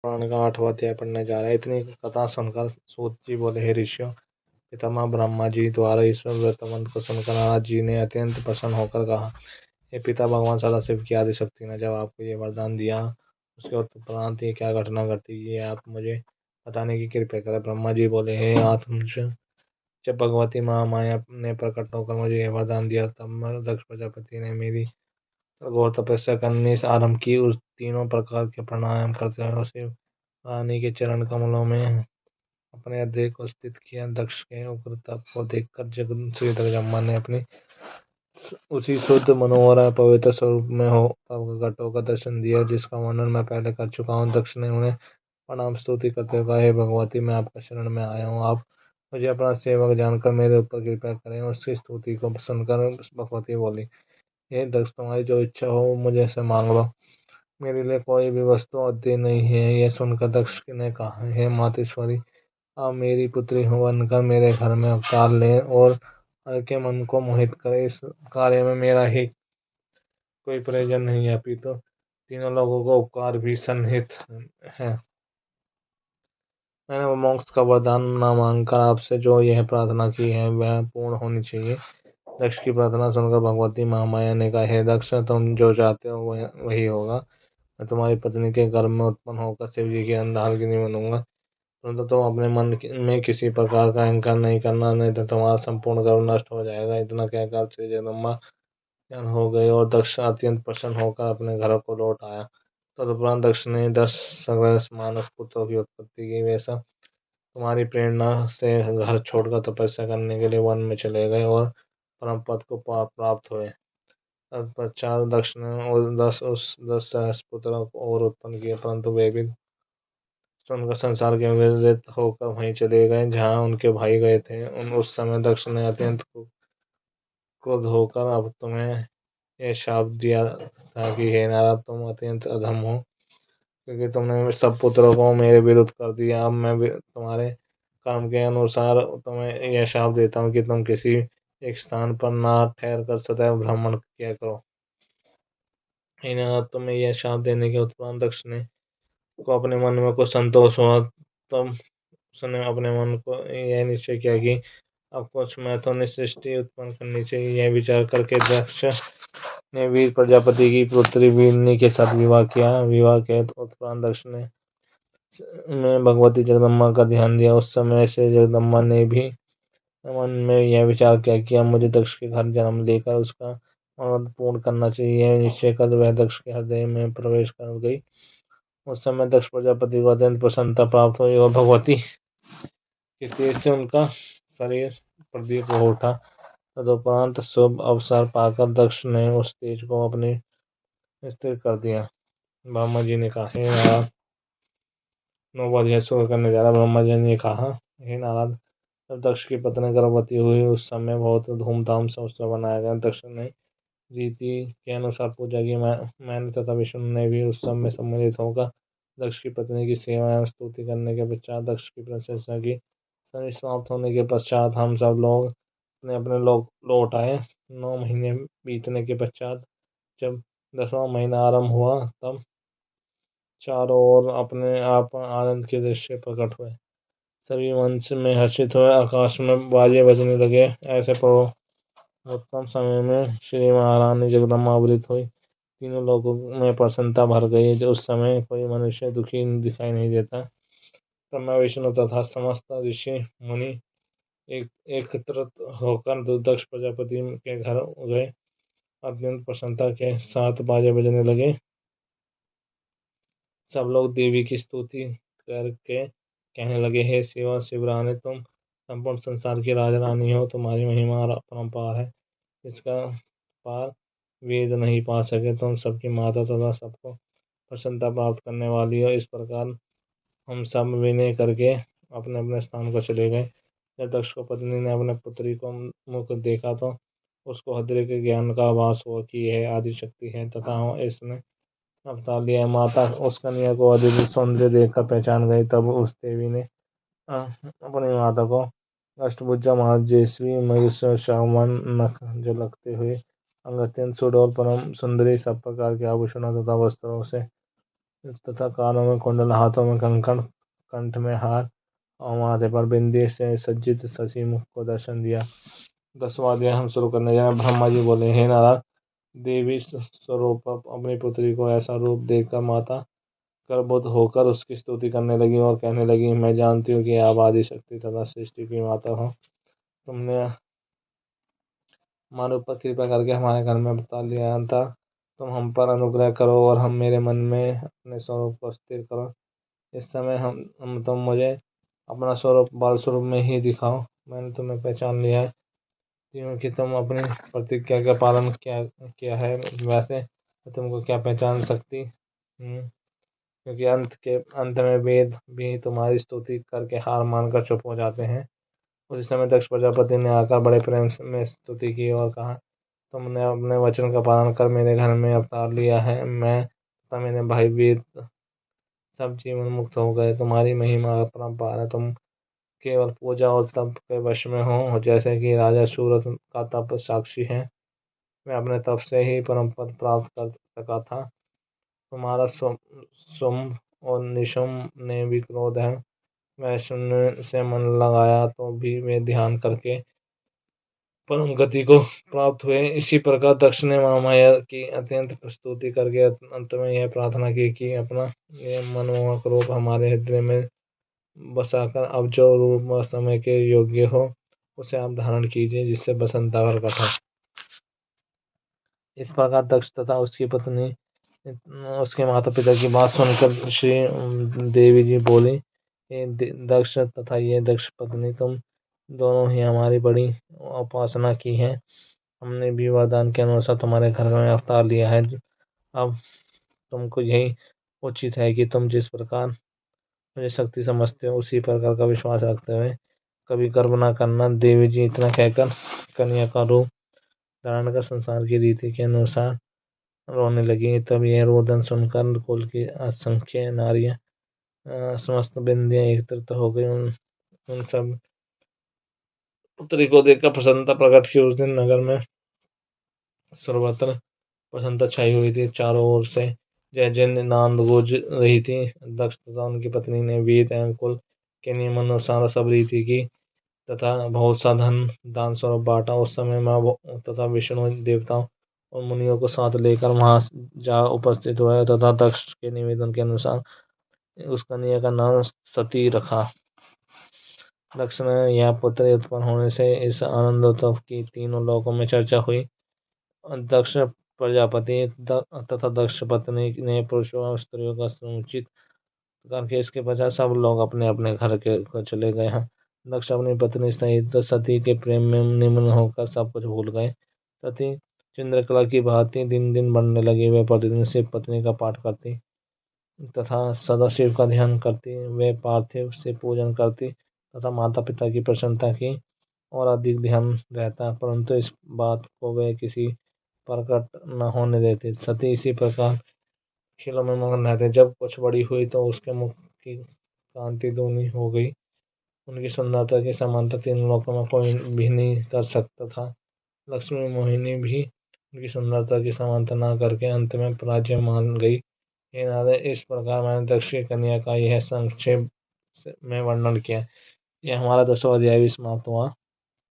पुराण का 8वां अध्याय पढ़ने जा रहे हैं। इतनी कथा सुनकर सूत जी बोले, हे ऋषियों, पितामह ब्रह्मा जी द्वारा इस वृत्तांत को सुनकर नारद जी ने अत्यंत प्रसन्न होकर कहा, हे पिता, भगवान सदाशिव की आदि शक्ति ने जब आपको ये वरदान दिया, उसके उपरांत ये क्या घटना घटी, ये आप मुझे बताने की कृपा करें। ब्रह्मा जी बोले, हे आत्मज, जब भगवती महामाया ने प्रकट होकर मुझे यह वरदान दिया, तब दक्ष प्रजापति ने मेरी घोर तपस्या करनी आरंभ की। उस तीनों प्रकार के प्राणायाम करते हुए उसे रानी के चरण कमलों में अपने हृदय को स्थित किया। दक्ष के उग्र तप को देखकर श्री जगदम्बा ने अपनी उसी शुद्ध मनोहर पवित्र स्वरूप में हो प्रकट होकर दर्शन दिया, जिसका वर्णन मैं पहले कर चुका हूँ। दक्ष ने उन्हें प्रणाम स्तुति करते हुए कहा, हे भगवती, मैं आपका शरण में आया हूँ। आप मुझे अपना सेवक जानकर मेरे ऊपर कृपा करें। उसकी स्तुति को सुनकर भगवती बोली, हे दक्ष, तुम्हारी जो इच्छा हो मुझे से मांग लो, मेरे लिए कोई भी वस्तु अद्य नहीं है। यह सुनकर दक्ष ने कहा, हे मातेश्वरी, आप मेरी पुत्री बनकर मेरे घर में अवतार लें और हर के मन को मोहित करें। इस कार्य में मेरा ही कोई प्रयोजन नहीं है, अपितु तीनों लोगों को उपकार भी सन्निहित है। मैंने वो मोक्ष का वरदान न मांगकर आपसे जो यह प्रार्थना की है वह पूर्ण होनी चाहिए। दक्ष की प्रार्थना सुनकर भगवती महामाया ने कहा, हे दक्ष, तुम जो चाहते हो वही होगा। मैं तुम्हारी पत्नी के गर्भ में उत्पन्न होकर शिव जी की अर्धांगिनी बनूंगा, परंतु तुम अपने मन में किसी प्रकार का अहंकार नहीं करना, नहीं तो तुम्हारा संपूर्ण गर्भ नष्ट हो जाएगा। इतना कहकर श्री जगदम्बा ज्ञान हो गई और दक्ष अत्यंत प्रसन्न होकर अपने घर को लौट आया। तदुपरांत दक्ष ने 10 सगल मानस पुत्रों की उत्पत्ति की। वे सब तुम्हारी प्रेरणा से घर छोड़कर तपस्या करने के लिए वन में चले गए और परम पद को प्राप्त हुए। तत्पश्चात दक्ष ने और 10 सहस्त्र पुत्रों को और उत्पन्न किए, परंतु वे भी सुनकर संसार के विरक्त होकर वहीं चले गए जहाँ उनके भाई गए थे। उस समय दक्ष ने अत्यंत क्रोध होकर अब तुम्हें यह शाप दिया था कि हे नारद, तुम अत्यंत अधम हो, क्योंकि तुमने सब पुत्रों को मेरे विरुद्ध कर दिया। अब मैं तुम्हारे कर्म के अनुसार तुम्हें यह शाप देता हूँ कि तुम किसी एक स्थान पर ना ठहर कर सदैव भ्रमण किया करो। हे नारद, तुम्हें यह शाप देने के उपरांत दक्ष ने को अपने मन में कुछ संतोष हुआ। तब उसने अपने मन को यह निश्चय किया कि अब कुछ महत्वपूर्ण सृष्टि उत्पन्न करनी चाहिए। यह विचार करके दक्ष ने वीर प्रजापति की पुत्री वीरनी के साथ विवाह किया। विवाह के उपरांत दक्ष ने भगवती जगदम्बा का ध्यान दिया। उस समय से जगदम्बा ने भी मन में यह विचार किया कि अब मुझे दक्ष के घर जन्म लेकर उसका मनोरथ पूर्ण करना चाहिए। यह निश्चय कर वह दक्ष के हृदय में प्रवेश कर गई। उस समय दक्ष प्रजापति को अत्यंत प्रसन्नता प्राप्त हुई और भगवती के तेज से उनका शरीर प्रदीप हो उठा। तदुपरांत शुभ अवसर पाकर दक्ष ने उस तेज को अपने स्थिर कर दिया। ब्रह्मा जी ने कहा, हे नारद, 9वां अध्याय शुरू करने जा रहा। ब्रह्मा जी ने कहा, हे नारद, जब दक्ष की पत्नी गर्भवती हुई उस समय बहुत धूमधाम से उत्सव बनाया गया। दक्ष ने रीति के अनुसार पूजा की। मैंने तथा विष्णु ने भी उत्सव में सम्मिलित होकर दक्ष की पत्नी की सेवा एवं स्तुति करने के पश्चात दक्ष की प्रशंसा की। सभी समाप्त होने के पश्चात हम सब लोग अपने अपने लोग लौट आए। 9 महीने बीतने के पश्चात जब 10वां महीना आरंभ हुआ, तब चारों ओर अपने आप आनंद के दृश्य प्रकट हुए। सभी वंश में हर्षित हुए, आकाश में बाजे बजने लगे। ऐसे उत्तम समय में श्री महारानी जगदम्बा अवतरित हुई। तीनों लोगों में प्रसन्नता भर गई। जो उस समय कोई मनुष्य दुखी दिखाई नहीं देता। तब मैं विष्णु तथा समस्त ऋषि मुनि एकत्रित होकर दक्ष प्रजापति के घर गए। अत्यंत प्रसन्नता के साथ बाजे बजने लगे। सब लोग देवी की स्तुति करके कहने लगे, हे शिवा, शिवरानी, तुम संपूर्ण संसार की राजरानी हो। तुम्हारी महिमा अपरंपार है, इसका पार वेद नहीं पा सके। तुम सबकी माता तथा सबको प्रसन्नता प्राप्त करने वाली हो। इस प्रकार हम सब विनय करके अपने अपने स्थान पर चले गए। जब दक्ष को पत्नी ने अपने पुत्री को मुख देखा तो उसको हृदय के ज्ञान का आभास हुआ कि यह आदि शक्ति है तथा इसने अवतार लिया। माता उस कन्या को अद्वितीय सौंदर्य देखकर पहचान गई। तब उस देवी ने अपनी माता को अष्टभुजा महातेजस्वी मयूर श्रावण नख झलकते हुए अंग अत्यंत सुडौल परम सुंदरी सब प्रकार के आभूषणों तथा वस्त्रों से तथा कानों में कुंडल, हाथों में कंकण, कंठ में हार और माथे पर बिंदी से सज्जित शशि मुख को दर्शन दिया। 10वां अध्याय हम शुरू करने जा रहे हैं। ब्रह्मा जी बोले, हे नारद, देवी स्वरूप अपनी पुत्री को ऐसा रूप देखकर माता गर्भवत होकर उसकी स्तुति करने लगी और कहने लगी, मैं जानती हूँ कि आप आदि शक्ति तथा सृष्टि की माता हो। तुमने हमारे ऊपर कृपा करके हमारे घर में बता लिया था। तुम हम पर अनुग्रह करो और हम मेरे मन में अपने स्वरूप को स्थिर करो। इस समय तुम मुझे अपना स्वरूप बाल स्वरूप में ही दिखाओ। मैंने तुम्हें पहचान लिया है, क्योंकि तुम अपनी प्रतिज्ञा का पालन किया है। वैसे मैं तुमको क्या पहचान सकती हूँ, क्योंकि अंत में वेद भी तुम्हारी स्तुति करके हार मानकर चुप हो जाते हैं। उसी समय दक्ष प्रजापति ने आकर बड़े प्रेम में स्तुति की और कहा, तुमने अपने वचन का पालन कर मेरे घर में अवतार लिया है। मैं तथा मेरे भाई वीर सब जीवन मुक्त हो गए। तुम्हारी महिमा अपरंपार है। तुम केवल पूजा और तप के वश में हो, जैसे कि राजा सूरत का तप साक्षी है। मैं अपने तप से ही परम पद प्राप्त कर सका था। तुम्हारा सुम और निशुम ने भी क्रोध है। मैं शून्य से मन लगाया तो भी वे ध्यान करके परम गति को प्राप्त हुए। इसी प्रकार दक्ष ने महामाया की अत्यंत प्रस्तुति करके अंत में यह प्रार्थना की कि अपना यह मनमोहक रूप हमारे हृदय में बसाकर अब जो रूप समय के योग्य हो उसे आप धारण कीजिए, जिससे बसंता प्रकट हो। इस प्रकार दक्ष तथा उसकी पत्नी उसके माता पिता की बात सुनकर श्री देवी जी बोली, दक्ष तथा ये दक्ष पत्नी, तुम दोनों ही हमारी बड़ी उपासना की है। हमने भी वरदान के अनुसार तुम्हारे घर में अवतार लिया है। अब तुमको यही उचित है कि तुम जिस प्रकार मुझे शक्ति समझते हो उसी प्रकार का विश्वास रखते हुए कभी गर्व न करना। देवी जी इतना कहकर कन्या का रूप धारण कर संसार की रीति के अनुसार रोने लगी। तब यह रोदन सुनकर कुल की असंख्य नारियां समस्त बिंदियां एकत्रित हो गई। उन सब पुत्री को देखकर प्रसन्नता प्रकट की। उस दिन नगर में सर्वत्र प्रसन्नता छाई हुई थी। चारों ओर से जय जय नाद गूंज रही थी। दक्ष तथा उनकी पत्नी ने वेद एवं कुल के नियमानुसार सब रीति की तथा बहुत सा धन दान स्वरूप बांटा। उस समय माँ तथा विष्णु देवताओं और मुनियों को साथ लेकर वहां जा उपस्थित हुए तथा दक्ष के निवेदन के अनुसार उस कन्या का नाम सती रखा। दक्ष में यह पुत्र उत्पन्न होने से इस आनंदोत्सव की तीनों लोकों में चर्चा हुई। दक्ष प्रजापति तथा दक्ष पत्नी ने पुरुषों और स्त्रियों का समुचित करके इसके पश्चात सब लोग अपने अपने घर के को चले गए हैं। दक्ष अपनी पत्नी सहित सती के प्रेम में निमग्न होकर सब कुछ भूल गए। सती चंद्रकला की भांति दिन दिन बढ़ने लगी। वे प्रतिदिन शिव पत्नी का पाठ करती तथा सदा शिव का ध्यान करती। वे पार्थिव से पूजन करती तथा माता पिता की प्रसन्नता की और अधिक ध्यान रहता, परंतु इस बात को वे किसी प्रकट न होने देते। सती इसी प्रकार खेलों में मगन रहते। जब कुछ बड़ी हुई तो उसके मुख की कांति दूनी हो गई। उनकी सुंदरता की समानता तीन लोकों में कोई भी नहीं कर सकता था। लक्ष्मी मोहिनी भी उनकी सुंदरता की समानता न करके अंत में पराजय मान गई। हे नारद, इस प्रकार मैंने दक्ष की कन्या का यह संक्षेप में वर्णन किया। यह हमारा 10वां अध्याय भी समाप्त हुआ।